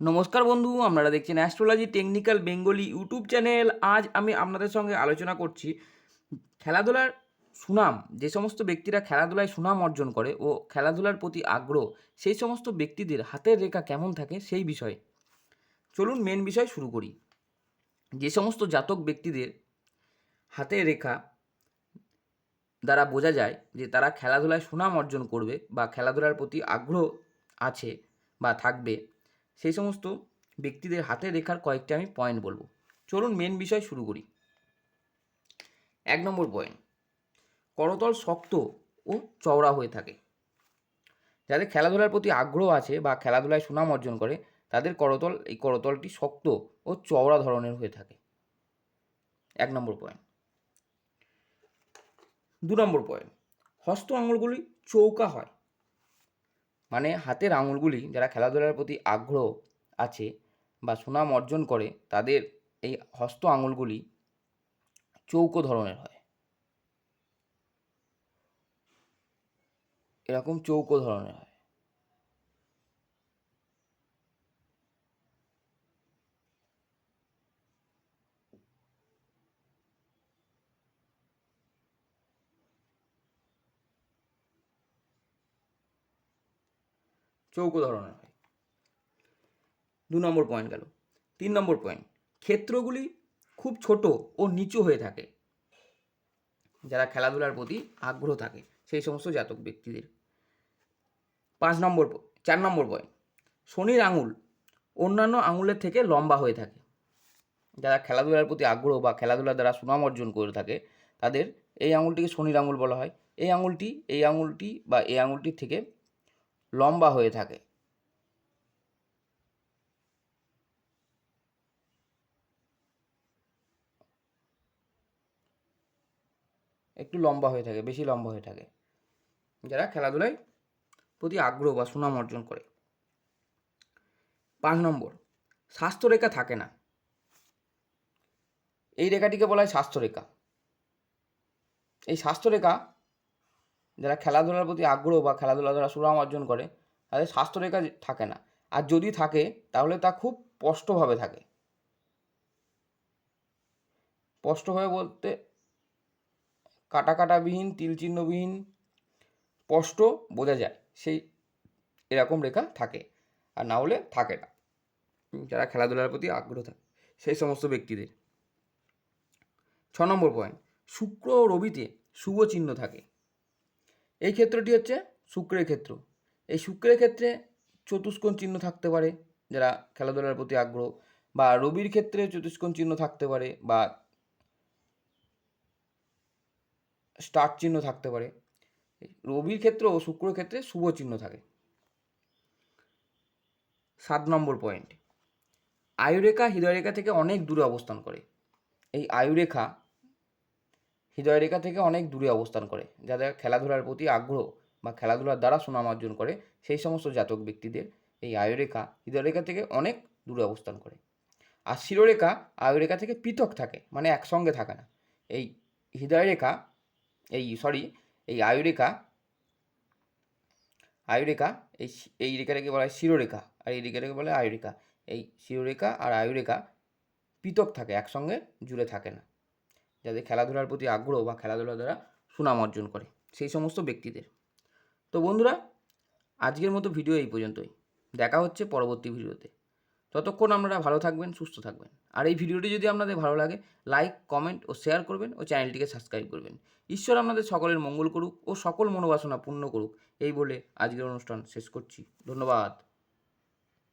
নমস্কার বন্ধু, আপনারা দেখছেন astrology technical Bengali YouTube channel. আজ আমি আপনাদের সঙ্গে আলোচনা করছি খেলাধুলার সুনাম, যে সমস্ত ব্যক্তিরা খেলাধুলায় সুনাম অর্জন করে ও খেলাধুলার প্রতি আগ্রহ, সেই সমস্ত ব্যক্তিদের হাতের রেখা কেমন থাকে সেই বিষয়ে। চলুন মেন বিষয় শুরু করি। যে সমস্ত জাতক ব্যক্তিদের হাতের রেখা দ্বারা বোঝা যায় যে তারা খেলাধুলায় সুনাম অর্জন করবে বা খেলাধুলার প্রতি আগ্রহ আছে বা থাকবে, সেই সমস্ত ব্যক্তিদের হাতের রেখার কয়েকটি আমি পয়েন্ট বলবো। চলুন মেন বিষয় শুরু করি। 1 নম্বর পয়েন্ট, করতল শক্ত ও চওড়া হয়ে থাকে। যাদের খেলাধুলার প্রতি আগ্রহ আছে বা খেলাধুলায় সুনাম অর্জন করে তাদের করতলটি শক্ত ও চওড়া ধরনের হয়ে থাকে। 1 নম্বর পয়েন্ট। 2 নম্বর পয়েন্ট, হস্ত আঙুলগুলি চৌকা হয়। মানে হাতের আঙুলগুলি, যারা খেলাধুলার প্রতি আগ্রহ আছে বা সুনাম অর্জন করে তাদের এই হস্ত আঙুলগুলি চৌকো ধরনের হয়, এরকম চৌকো ধরনের হয়। চৌকো ধরনের হয়। 2 নম্বর পয়েন্ট গেল। 3 নম্বর পয়েন্ট, ক্ষেত্রগুলি খুব ছোট ও নিচু হয়ে থাকে। যারা খেলাধুলার প্রতি আগ্রহ থাকে সেই সমস্ত জাতক ব্যক্তিদের। 4 নম্বর পয়েন্ট, শনির আঙুল অন্যান্য আঙুলের থেকে লম্বা হয়ে থাকে। যারা খেলাধুলার প্রতি আগ্রহ বা খেলাধুলার দ্বারা সুনাম অর্জন করে থাকে তাদের এই আঙুলটিকে শনির আঙুল বলা হয়। এই আঙুলটি বা এই আঙুলটির থেকে লম্বা হয়ে থাকে, একটু লম্বা হয়ে থাকে, বেশি লম্বা হয়ে থাকে, যারা খেলাধুলায় প্রতি আগ্রহ বা সুনাম অর্জন করে। 5 নম্বর, স্বাস্থ্যরেখা থাকে না। এই রেখাটিকে বলা হয় স্বাস্থ্যরেখা। এই স্বাস্থ্যরেখা, যারা খেলাধুলার প্রতি আগ্রহ বা খেলাধুলা দ্বারা সুনাম অর্জন করে তাদের স্বাস্থ্যরেখা থাকে না। আর যদি থাকে তাহলে তা খুব স্পষ্টভাবে থাকে। স্পষ্টভাবে বলতে কাটাবিহীন, তিল চিহ্নবিহীন, স্পষ্ট বোঝা যায় সেই এরকম রেখা থাকে, আর না হলে থাকে না। যারা খেলাধুলার প্রতি আগ্রহ থাকে সেই সমস্ত ব্যক্তিদের। 6 নম্বর পয়েন্ট, শুক্র ও রবিতে শুভ চিহ্ন থাকে। এই ক্ষেত্রটি হচ্ছে শুক্রের ক্ষেত্র। এই শুক্রের ক্ষেত্রে চতুষ্কোণ চিহ্ন থাকতে পারে যারা খেলাধুলার প্রতি আগ্রহ, বা রবির ক্ষেত্রে চতুষ্কোণ চিহ্ন থাকতে পারে, বা স্টার চিহ্ন থাকতে পারে। রবির ক্ষেত্র ও শুক্রের ক্ষেত্রে শুভ চিহ্ন থাকে। 7 নম্বর পয়েন্ট, আয়ুরেখা হৃদয়রেখা থেকে অনেক দূরে অবস্থান করে। এই আয়ুরেখা হৃদয়রেখা থেকে অনেক দূরে অবস্থান করে। যাদের খেলাধুলার প্রতি আগ্রহ বা খেলাধুলার দ্বারা সুনাম অর্জন করে সেই সমস্ত জাতক ব্যক্তিদের এই আয়ুরেখা হৃদয়রেখা থেকে অনেক দূরে অবস্থান করে। আর শিরোরেখা আয়ুরেখা থেকে পৃথক থাকে, মানে একসঙ্গে থাকে না। এই হৃদয়রেখা এই আয়ুরেখা এই রেখাটাকে বলা হয় শিরোরেখা, আর এই রেখাটাকে বলা হয় আয়ুরেখা। এই শিরোরেখা আর আয়ুরেখা পৃথক থাকে, একসঙ্গে জুড়ে থাকে না। যাদের খেলাধুলার প্রতি আগ্রহ বা খেলাধুলা দ্বারা সুনাম অর্জন করে সেই সমস্ত ব্যক্তিদের। তো বন্ধুরা, আজকের মতো ভিডিও এই পর্যন্তই। দেখা হচ্ছে পরবর্তী ভিডিওতে। ততক্ষণ আপনারা ভালো থাকবেন, সুস্থ থাকবেন। আর এই ভিডিওটি যদি আপনাদের ভালো লাগে লাইক, কমেন্ট ও শেয়ার করবেন ও চ্যানেলটিকে সাবস্ক্রাইব করবেন। ঈশ্বর আপনাদের সকলের মঙ্গল করুক ও সকল মনোবাসনা পূর্ণ করুক, এই বলে আজকের অনুষ্ঠান শেষ করছি। ধন্যবাদ।